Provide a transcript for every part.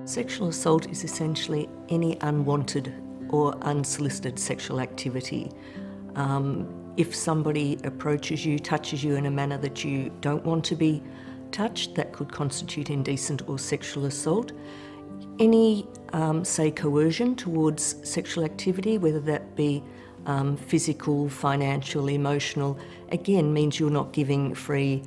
Sexual assault is essentially any unwanted or unsolicited sexual activity. If somebody approaches you, touches you in a manner that you don't want to be touched, that could constitute indecent or sexual assault. Any, say, coercion towards sexual activity, whether that be physical, financial, emotional, again means you're not giving free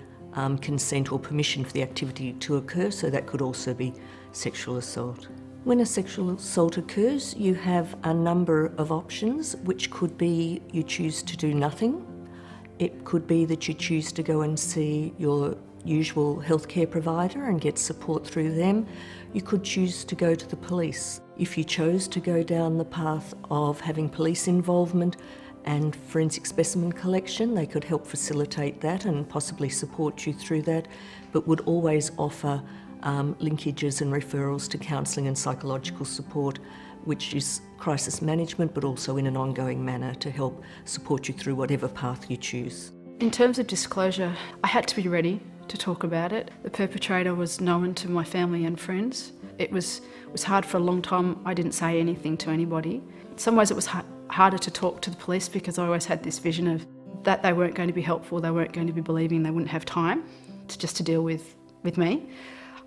consent or permission for the activity to occur, so that could also be sexual assault. When a sexual assault occurs, you have a number of options, which could be you choose to do nothing. It could be that you choose to go and see your usual healthcare provider and get support through them. You could choose to go to the police. If you chose to go down the path of having police involvement and forensic specimen collection, they could help facilitate that and possibly support you through that, but would always offer linkages and referrals to counselling and psychological support, which is crisis management, but also in an ongoing manner to help support you through whatever path you choose. In terms of disclosure, I had to be ready to talk about it. The perpetrator was known to my family and friends. It was hard for a long time. I didn't say anything to anybody. In some ways it was harder to talk to the police because I always had this vision of that they weren't going to be helpful, they weren't going to be believing, they wouldn't have time to deal with me.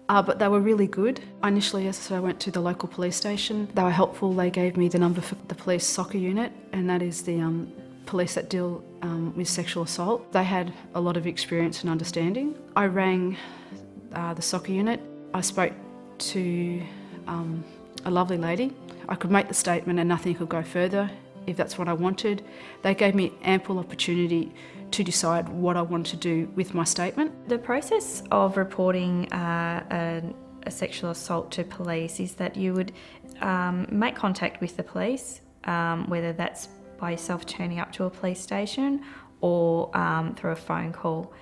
But they were really good. Initially, I went to the local police station. They were helpful. They gave me the number for the police soccer unit, and that is the police that deal with sexual assault. They had a lot of experience and understanding. I rang the soccer unit. I spoke to a lovely lady. I could make the statement and nothing could go further if that's what I wanted. They gave me ample opportunity to decide what I wanted to do with my statement. The process of reporting a sexual assault to police is that you would make contact with the police, whether that's by yourself turning up to a police station or through a phone call.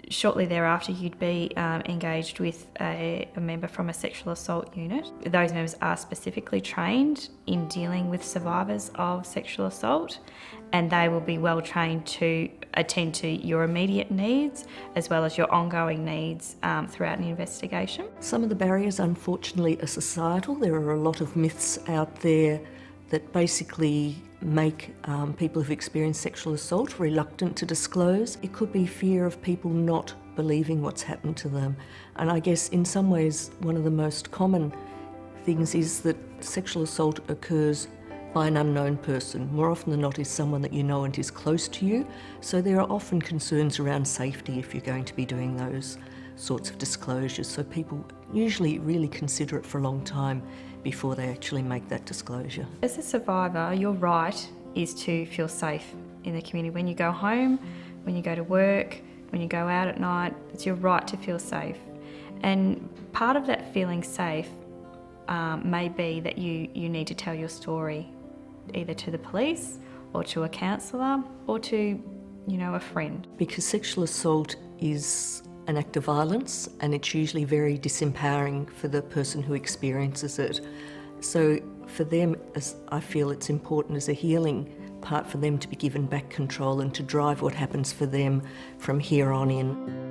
Shortly thereafter, you'd be engaged with a member from a sexual assault unit. Those members are specifically trained in dealing with survivors of sexual assault, and they will be well trained to attend to your immediate needs as well as your ongoing needs throughout an investigation. Some of the barriers, unfortunately, are societal. There are a lot of myths out there that basically make people who've experienced sexual assault reluctant to disclose. It could be fear of people not believing what's happened to them. And I guess in some ways one of the most common things is that sexual assault occurs by an unknown person. More often than not is someone that you know and is close to you. So there are often concerns around safety if you're going to be doing those sorts of disclosures. So people usually really consider it for a long time before they actually make that disclosure. As a survivor, your right is to feel safe in the community. When you go home, when you go to work, when you go out at night, it's your right to feel safe. And part of that feeling safe may be that you need to tell your story either to the police or to a counsellor or to, a friend. Because sexual assault is an act of violence and it's usually very disempowering for the person who experiences it. So for them, I feel it's important as a healing part for them to be given back control and to drive what happens for them from here on in.